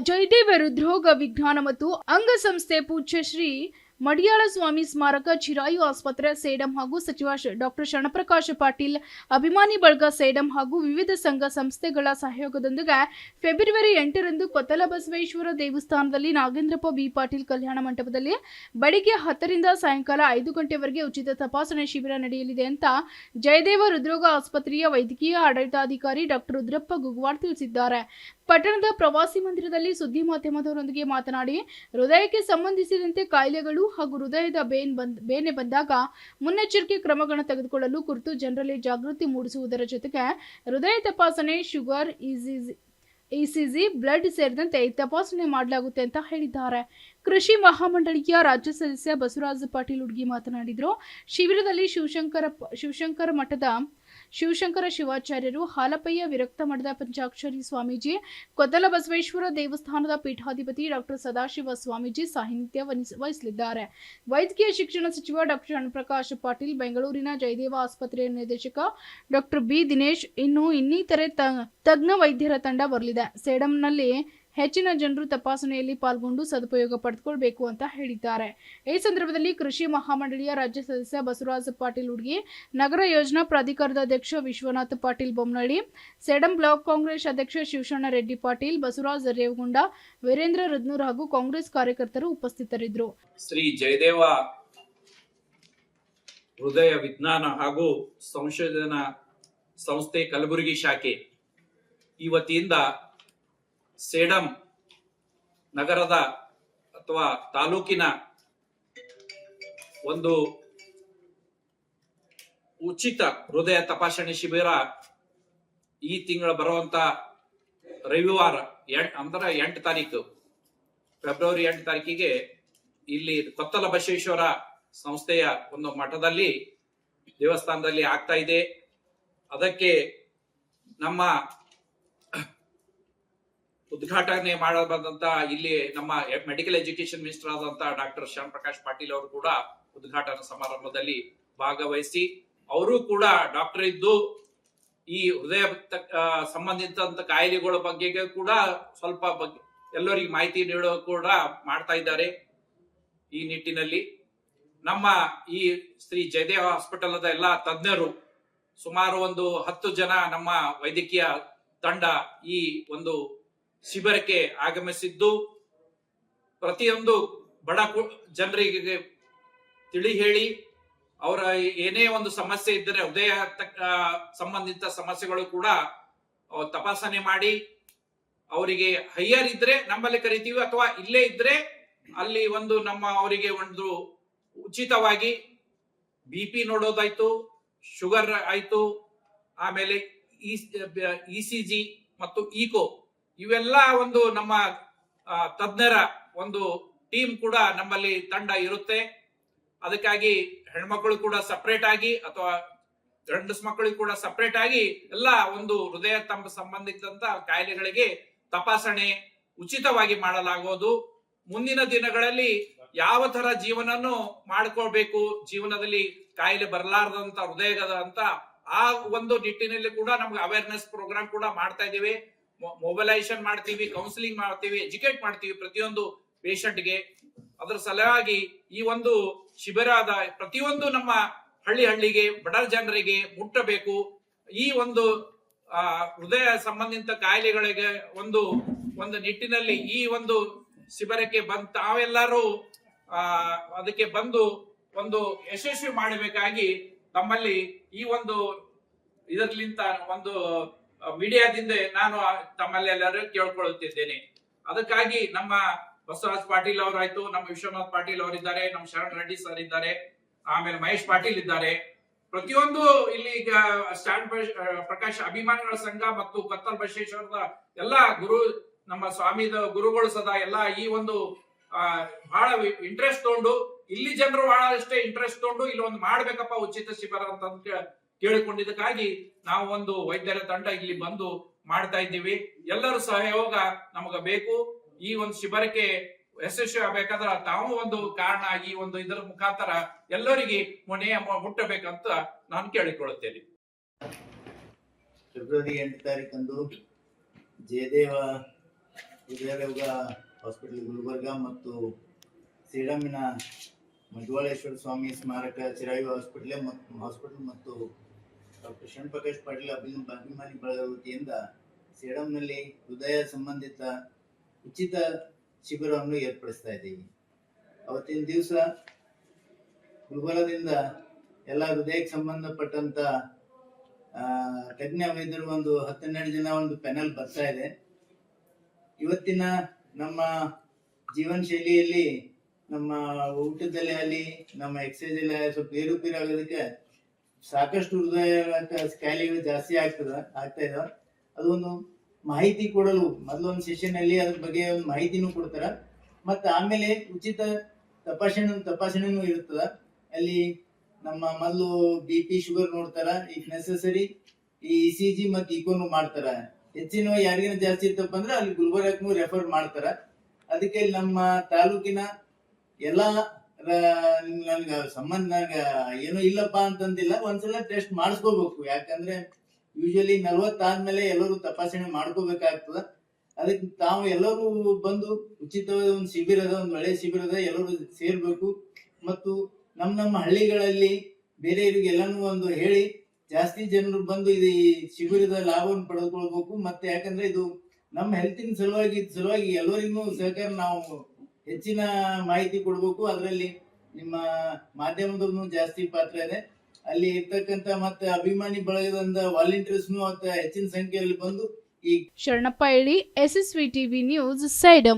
ಜಯದೇವ ಹೃದ್ರೋಗ ವಿಜ್ಞಾನ ಮತ್ತು ಅಂಗಸಂಸ್ಥೆ ಪೂಜ್ಯ ಶ್ರೀ ಮಡಿಯಾಳ ಸ್ವಾಮಿ ಸ್ಮಾರಕ ಚಿರಾಯು ಆಸ್ಪತ್ರೆ ಸೇಡಂ ಹಾಗೂ ಸಚಿವ ಡಾಕ್ಟರ್ ಶರಣಪ್ರಕಾಶ ಪಾಟೀಲ್ ಅಭಿಮಾನಿ ಬಳಗ ಸೇಡಂ ಹಾಗೂ ವಿವಿಧ ಸಂಘ ಸಂಸ್ಥೆಗಳ ಸಹಯೋಗದೊಂದಿಗೆ ಫೆಬ್ರವರಿ 8ರಂದು ಕೊತ್ತಲ ಬಸವೇಶ್ವರ ದೇವಸ್ಥಾನದಲ್ಲಿ ನಾಗೇಂದ್ರಪ್ಪ ಬಿ ಪಾಟೀಲ್ ಕಲ್ಯಾಣ ಮಂಟಪದಲ್ಲಿ ಬೆಳಿಗ್ಗೆ 10ರಿಂದ ಸಾಯಂಕಾಲ 5 ಗಂಟೆವರೆಗೆ ಉಚಿತ ತಪಾಸಣೆ ಶಿಬಿರ ನಡೆಯಲಿದೆ ಅಂತ ಜಯದೇವ ಹೃದ್ರೋಗ ಆಸ್ಪತ್ರೆಯ ವೈದ್ಯಕೀಯ ಆಡಳಿತಾಧಿಕಾರಿ ಡಾಕ್ಟರ್ ರುದ್ರಪ್ಪ ಗುಗ್ವಾಡ್ ತಿಳಿಸಿದ್ದಾರೆ. ಪಟ್ಟಣದ ಪ್ರವಾಸಿ ಮಂದಿರದಲ್ಲಿ ಸುದ್ದಿ ಮಾಧ್ಯಮದವರೊಂದಿಗೆ ಮಾತನಾಡಿ, ಹೃದಯಕ್ಕೆ ಸಂಬಂಧಿಸಿದಂತೆ ಕಾಯಿಲೆಗಳು ಹಾಗೂ ಹೃದಯದ ಬೇನೆ ಬಂದಾಗ ಮುನ್ನೆಚ್ಚರಿಕೆ ಕ್ರಮಗಳನ್ನು ತೆಗೆದುಕೊಳ್ಳಲು ಕುರಿತು ಜನರಲ್ಲಿ ಜಾಗೃತಿ ಮೂಡಿಸುವುದರ ಜೊತೆಗೆ ಹೃದಯ ತಪಾಸಣೆ, ಶುಗರ್, ಇಸಿಜಿ, ಬ್ಲಡ್ ಸೇರಿದಂತೆ ತಪಾಸಣೆ ಮಾಡಲಾಗುತ್ತೆ ಅಂತ ಹೇಳಿದ್ದಾರೆ. ಕೃಷಿ ಮಹಾಮಂಡಳಿಯ ರಾಜ್ಯ ಸದಸ್ಯ ಬಸವರಾಜ ಪಾಟೀಲ್ ಹುಡ್ಗಿ ಮಾತನಾಡಿದರು. ಶಿಬಿರದಲ್ಲಿ ಶಿವಶಂಕರ ಮಠದ ಶಿವಶಂಕರ ಶಿವಾಚಾರ್ಯರು, ಹಾಲಪಯ್ಯ ವಿರಕ್ತ ಮಠದ ಪಂಚಾಕ್ಷರಿ ಸ್ವಾಮೀಜಿ, ಕೊತ್ತಲ ಬಸವೇಶ್ವರ ದೇವಸ್ಥಾನದ ಪೀಠಾಧಿಪತಿ ಡಾಕ್ಟರ್ ಸದಾಶಿವ ಸ್ವಾಮೀಜಿ ಸಾಹಿತ್ಯ ವಹಿಸಲಿದ್ದಾರೆ. ವೈದ್ಯಕೀಯ ಶಿಕ್ಷಣ ಸಚಿವ ಡಾಕ್ಟರ್ ಶರಣಪ್ರಕಾಶ ಪಾಟೀಲ್, ಬೆಂಗಳೂರಿನ ಜಯದೇವ ಆಸ್ಪತ್ರೆಯ ನಿರ್ದೇಶಕ ಡಾಕ್ಟರ್ ಬಿ ದಿನೇಶ್, ಇನ್ನಿತರೆ ತಜ್ಞ ವೈದ್ಯರ ತಂಡ ಬರಲಿದೆ. ಸೇಡಂನಲ್ಲಿ ಹೆಚ್ಚಿನ ಜನರು ತಪಾಸಣೆಯಲ್ಲಿ ಪಾಲ್ಗೊಂಡು ಸದುಪಯೋಗ ಪಡೆದುಕೊಳ್ಳಬೇಕು ಅಂತ ಹೇಳಿದ್ದಾರೆ. ಈ ಸಂದರ್ಭದಲ್ಲಿ ಕೃಷಿ ಮಹಾಮಂಡಳಿಯ ರಾಜ್ಯ ಸದಸ್ಯ ಬಸವರಾಜ ಪಾಟೀಲ್ ಹುಡ್ಗಿ, ನಗರ ಯೋಜನಾ ಪ್ರಾಧಿಕಾರದ ಅಧ್ಯಕ್ಷ ವಿಶ್ವನಾಥ ಪಾಟೀಲ್ ಬೊಮ್ಮನಹಳ್ಳಿ, ಸೇಡಂ ಬ್ಲಾಕ್ ಕಾಂಗ್ರೆಸ್ ಅಧ್ಯಕ್ಷ ಶಿವಶಣ್ಣ ರೆಡ್ಡಿ ಪಾಟೀಲ್, ಬಸವರಾಜ ರೇವಗುಂಡ, ವೀರೇಂದ್ರ ರದ್ನೂರ್ ಹಾಗೂ ಕಾಂಗ್ರೆಸ್ ಕಾರ್ಯಕರ್ತರು ಉಪಸ್ಥಿತರಿದ್ದರು. ಶ್ರೀ ಜಯದೇವ ಹೃದಯ ವಿಜ್ಞಾನ ಹಾಗೂ ಸಂಶೋಧನಾ ಸಂಸ್ಥೆ ಕಲಬುರಗಿ ಶಾಖೆ ಈ ವತಿಯಿಂದ ಸೇಡಂ ನಗರದ ಅಥವಾ ತಾಲೂಕಿನ ಒಂದು ಉಚಿತ ಹೃದಯ ತಪಾಸಣೆ ಶಿಬಿರ ಈ ತಿಂಗಳ ಬರುವಂತ ರವಿವಾರ ಅಂದ್ರೆ 8 ತಾರೀಕು ಫೆಬ್ರವರಿ 8 ತಾರೀಕಿಗೆ ಇಲ್ಲಿ ಕೊತ್ತಲ ಬಸವೇಶ್ವರ ಸಂಸ್ಥೆಯ ಒಂದು ಮಠದಲ್ಲಿ ದೇವಸ್ಥಾನದಲ್ಲಿ ಆಗ್ತಾ ಇದೆ. ಅದಕ್ಕೆ ನಮ್ಮ ಉದ್ಘಾಟನೆ ಮಾಡಬಂದಂತ ಇಲ್ಲಿ ನಮ್ಮ ಮೆಡಿಕಲ್ ಎಜುಕೇಶನ್ ಮಿನಿಸ್ಟರ್ ಆದಂತ ಡಾಕ್ಟರ್ ಶರಣಪ್ರಕಾಶ್ ಪಾಟೀಲ್ ಅವರು ಕೂಡ ಉದ್ಘಾಟನಾ ಸಮಾರಂಭದಲ್ಲಿ ಭಾಗವಹಿಸಿ, ಅವರು ಕೂಡ ಡಾಕ್ಟರ್ ಇದ್ದು ಈ ಹೃದಯ ಸಂಬಂಧಿತ ಕಾಯಿಲೆಗಳ ಬಗ್ಗೆ ಕೂಡ ಸ್ವಲ್ಪ ಎಲ್ಲರಿಗೆ ಮಾಹಿತಿ ನೀಡೋ ಕೂಡ ಮಾಡ್ತಾ ಇದ್ದಾರೆ. ಈ ನಿಟ್ಟಿನಲ್ಲಿ ನಮ್ಮ ಈ ಶ್ರೀ ಜಯದೇವ ಹಾಸ್ಪಿಟಲ್ ಎಲ್ಲಾ ತಜ್ಞರು ಸುಮಾರು ಒಂದು 10 ಜನ ನಮ್ಮ ವೈದ್ಯಕೀಯ ತಂಡ ಈ ಒಂದು ಶಿಬಿರಕ್ಕೆ ಆಗಮಿಸಿದ್ದು, ಪ್ರತಿಯೊಂದು ಬಡ ಜನರಿಗೆ ತಿಳಿ ಹೇಳಿ ಅವರ ಏನೇ ಒಂದು ಸಮಸ್ಯೆ ಇದ್ದರೆ ಹೃದಯ ಸಂಬಂಧಿತ ಸಮಸ್ಯೆಗಳು ಕೂಡ ತಪಾಸಣೆ ಮಾಡಿ ಅವರಿಗೆ ಹೈಯರ್ ಇದ್ರೆ ನಮ್ಮಲ್ಲಿ ಕರಿತೀವಿ, ಅಥವಾ ಇಲ್ಲೇ ಇದ್ರೆ ಅಲ್ಲಿ ಒಂದು ಅವರಿಗೆ ಒಂದು ಉಚಿತವಾಗಿ BP ನೋಡೋದಾಯ್ತು, ಶುಗರ್ ಆಯ್ತು, ಆಮೇಲೆ ECG ಮತ್ತು ಈಕೋ ಇವೆಲ್ಲ ಒಂದು ನಮ್ಮ ತಜ್ಞರ ಒಂದು ಟೀಮ್ ಕೂಡ ನಮ್ಮಲ್ಲಿ ತಂಡ ಇರುತ್ತೆ. ಅದಕ್ಕಾಗಿ ಹೆಣ್ಮಕ್ಳು ಕೂಡ ಸಪರೇಟ್ ಆಗಿ ಅಥವಾ ಗಂಡಸ್ ಮಕ್ಕಳಿಗೆ ಕೂಡ ಸಪರೇಟ್ ಆಗಿ ಎಲ್ಲ ಒಂದು ಹೃದಯ ಸಂಬಂಧಿಸಿದಂತ ಕಾಯಿಲೆಗಳಿಗೆ ತಪಾಸಣೆ ಉಚಿತವಾಗಿ ಮಾಡಲಾಗುವುದು. ಮುಂದಿನ ದಿನಗಳಲ್ಲಿ ಯಾವ ತರ ಜೀವನನ್ನು ಮಾಡ್ಕೊಳ್ಬೇಕು, ಜೀವನದಲ್ಲಿ ಕಾಯಿಲೆ ಬರಲಾರದಂತ ಹೃದಯದ ಅಂತ ಆ ಒಂದು ನಿಟ್ಟಿನಲ್ಲಿ ಕೂಡ ನಮ್ಗೆ ಅವೇರ್ನೆಸ್ ಪ್ರೋಗ್ರಾಮ್ ಕೂಡ ಮಾಡ್ತಾ ಇದೀವಿ. ಮೊಬಲೈಸೇಷನ್ ಮಾಡ್ತೀವಿ, ಕೌನ್ಸಿಲಿಂಗ್ ಮಾಡ್ತೀವಿ, ಎಜುಕೇಟ್ ಮಾಡ್ತೀವಿ ಪ್ರತಿಯೊಂದು ಪೇಷಂಟ್ಗೆ. ಅದರ ಸಲುವಾಗಿ ಈ ಒಂದು ಶಿಬಿರದ ಪ್ರತಿಯೊಂದು ನಮ್ಮ ಹಳ್ಳಿಗೆ ಬಡ ಜನರಿಗೆ ಮುಟ್ಟಬೇಕು. ಈ ಒಂದು ಹೃದಯ ಸಂಬಂಧಿತ ಕಾಯಿಲೆಗಳಿಗೆ ಒಂದು ನಿಟ್ಟಿನಲ್ಲಿ ಈ ಒಂದು ಶಿಬಿರಕ್ಕೆ ಬಂದು ತಾವೆಲ್ಲರೂ ಅದಕ್ಕೆ ಬಂದು ಒಂದು ಯಶಸ್ವಿ ಮಾಡಬೇಕಾಗಿ ತಮ್ಮಲ್ಲಿ ಈ ಒಂದು ಇದರ್ಲಿಂತ ಒಂದು ಮೀಡಿಯಾದಿಂದ ನಾನು ತಮ್ಮಲ್ಲಿ ಎಲ್ಲರೂ ಕೇಳ್ಕೊಳ್ಳುತ್ತಿದ್ದೇನೆ. ಅದಕ್ಕಾಗಿ ನಮ್ಮ ಬಸವರಾಜ್ ಪಾಟೀಲ್ ಅವರಾಯ್ತು, ನಮ್ಮ ವಿಶ್ವನಾಥ್ ಪಾಟೀಲ್ ಅವರಿದ್ದಾರೆ, ನಮ್ಮ ಶರಣ್ ರೆಡ್ಡಿ ಸರ್ ಇದ್ದಾರೆ, ಆಮೇಲೆ ಮಹೇಶ್ ಪಾಟೀಲ್ ಇದ್ದಾರೆ. ಪ್ರತಿಯೊಂದು ಇಲ್ಲಿ ಸ್ಟ್ಯಾಂಡ್ ಪ್ರಕಾಶ್ ಅಭಿಮಾನಿಗಳ ಸಂಘ ಮತ್ತು ಕೊತ್ತಲ ಬಸವೇಶ್ವರದ ಎಲ್ಲಾ ನಮ್ಮ ಸ್ವಾಮಿದ ಗುರುಗಳು ಸದಾ ಎಲ್ಲ ಈ ಒಂದು ಬಹಳ ಇಂಟ್ರೆಸ್ಟ್ ತಗೊಂಡು, ಇಲ್ಲಿ ಜನರು ಬಹಳಷ್ಟೇ ಇಂಟ್ರೆಸ್ಟ್ ತಗೊಂಡು ಇಲ್ಲಿ ಒಂದು ಮಾಡ್ಬೇಕಪ್ಪ ಉಚಿತ ಶಿಬಿರ ಅಂತ ಕೇಳಿಕೊಂಡಿದ್ದಕ್ಕಾಗಿ ನಾವು ಒಂದು ವೈದ್ಯರ ತಂಡ ಇಲ್ಲಿ ಬಂದು ಮಾಡ್ತಾ ಇದ್ದೀವಿ. ಎಲ್ಲರ ಸಹಯೋಗ ನಮಗ ಬೇಕು. ಈ ಒಂದು ಶಿಬಿರಕ್ಕೆ ಯಶಸ್ವಿ ಆಗ್ಬೇಕಾದ್ರೆ ತಾವು ಒಂದು ಕಾರಣ ಆಗಿ ಒಂದು ಇದರ ಮುಖಾಂತರ ಎಲ್ಲರಿಗೆ ಮುಟ್ಟಬೇಕಂತ ನಾನು ಕೇಳಿಕೊಳ್ಳುತ್ತೇನೆ. ಫೆಬ್ರವರಿ 8 ತಾರೀಕಂದು ಜಯದೇವ ಹೃದಯರೋಗ ಹಾಸ್ಪಿಟಲ್ ಗುಲ್ಬರ್ಗ ಮತ್ತು ಸೇಡಂನ ಮಡಿವಾಳೇಶ್ವರ ಸ್ವಾಮಿ ಸ್ಮಾರಕ ಚಿರಾಯು ಹಾಸ್ಪಿಟಲ್ ಮತ್ತು ಡಾಕ್ಟರ್ ಶರಣಪ್ರಕಾಶ್ ಪಾಟೀಲ್ ಅಭಿಮಾನಿ ಬಳಗ ವತಿಯಿಂದ ಸೇಡಂನಲ್ಲಿ ಹೃದಯ ಸಂಬಂಧಿತ ಉಚಿತ ಶಿಬಿರವನ್ನು ಏರ್ಪಡಿಸ್ತಾ ಇದ್ದೀವಿ. ಅವತ್ತಿನ ದಿವಸ ಗುಲ್ಬರ್ಗದಿಂದ ಎಲ್ಲ ಹೃದಯಕ್ಕೆ ಸಂಬಂಧಪಟ್ಟಂತ ತಜ್ಞ ವೈದ್ಯರು ಒಂದು 10-12 ಜನ ಒಂದು ಪ್ಯಾನಲ್ ಬರ್ತಾ ಇದೆ. ಇವತ್ತಿನ ನಮ್ಮ ಜೀವನ ಶೈಲಿಯಲ್ಲಿ, ನಮ್ಮ ಊಟದಲ್ಲಿ ಅಲ್ಲಿ, ನಮ್ಮ ಎಕ್ಸರ್ಸೈಸ್ ಎಲ್ಲ ಸ್ವಲ್ಪ ಏರುಪೇರು ಆಗೋದಕ್ಕೆ ಸಾಕಷ್ಟು ಹೃದಯ ಕಾಯಿಲೆಗಳು ಜಾಸ್ತಿ ಆಗ್ತಾ ಇದಾವೆ. ಅದೊಂದು ಮಾಹಿತಿ ಕೊಡಲು ಮೊದಲೊಂದು ಸೆಷನ್ ಅಲ್ಲಿ ಅದ್ರ ಬಗ್ಗೆ ಒಂದು ಮಾಹಿತಿನೂ ಕೊಡ್ತಾರ. ಮತ್ತೆ ಆಮೇಲೆ ಉಚಿತ ತಪಾಸಣೆನೂ ಇರ್ತದ. ಅಲ್ಲಿ ನಮ್ಮ ಮೊದಲು BP ಶುಗರ್ ನೋಡ್ತಾರ, ಈಗ ನೆಸೆಸರಿ ಈ ECG ಮತ್ತು ಇಕೋನು ಮಾಡ್ತಾರ. ಹೆಚ್ಚಿನ ಯಾರಿಗಿನ ಜಾಸ್ತಿ ಇತ್ತಪ್ಪ ಅಂದ್ರೆ ಅಲ್ಲಿ ಗುಲ್ಬರ್ಗಕ್ಕೂ ರೆಫರ್ ಮಾಡ್ತಾರ. ಅದಕ್ಕೆ ನಮ್ಮ ತಾಲೂಕಿನ ಎಲ್ಲಾ ನನ್ಗ ಸಂಬಂಧ ಏನೋ ಇಲ್ಲಪ್ಪ ಅಂತಂದಿಲ್ಲ, ಒಂದ್ಸಲ ಟೆಸ್ಟ್ ಮಾಡಿಸ್ಕೋಬೇಕು. ಯಾಕಂದ್ರೆ ಯೂಶಲಿ 40 ಆದ್ಮೇಲೆ ಎಲ್ಲರೂ ತಪಾಸಣೆ ಮಾಡ್ಕೋಬೇಕಾಗ್ತದ. ಅದಕ್ಕೆ ತಾವು ಎಲ್ಲರೂ ಬಂದು ಉಚಿತವಾದ ಒಂದು ಶಿಬಿರದ, ಒಂದು ಒಳ್ಳೆ ಶಿಬಿರದ ಎಲ್ಲರೂ ಸೇರ್ಬೇಕು. ಮತ್ತು ನಮ್ಮ ಹಳ್ಳಿಗಳಲ್ಲಿ ಬೇರೆಯವರಿಗೆ ಎಲ್ಲಾನು ಒಂದು ಹೇಳಿ ಜಾಸ್ತಿ ಜನರು ಬಂದು ಈ ಶಿಬಿರದ ಲಾಭವನ್ನು ಪಡೆದುಕೊಳ್ಬೇಕು. ಮತ್ತೆ ಯಾಕಂದ್ರೆ ಇದು ನಮ್ಮ ಹೆಲ್ತಿನ ಸಲುವಾಗಿ ಎಲ್ಲರಿಗೂ ಸಹಕಾರ ನಾವು ಹೆಚ್ಚಿನ ಮಾಹಿತಿ ಕೊಡ್ಬೇಕು. ಅದರಲ್ಲಿ ನಿಮ್ಮ ಮಾಧ್ಯಮದವ್ರನ್ನು ಜಾಸ್ತಿ ಪಾತ್ರ ಇದೆ. ಅಲ್ಲಿ ಇರ್ತಕ್ಕಂತ ಮತ್ತೆ ಅಭಿಮಾನಿ ಬಳಗದಿಂದ ವಾಲಂಟಿಯರ್ಸ್ನು ಹೆಚ್ಚಿನ ಸಂಖ್ಯೆಯಲ್ಲಿ ಬಂದು ಈ ಶರಣಪ್ಪ ಎಳಿ, SSV TV ನ್ಯೂಸ್, ಸೇಡಂ.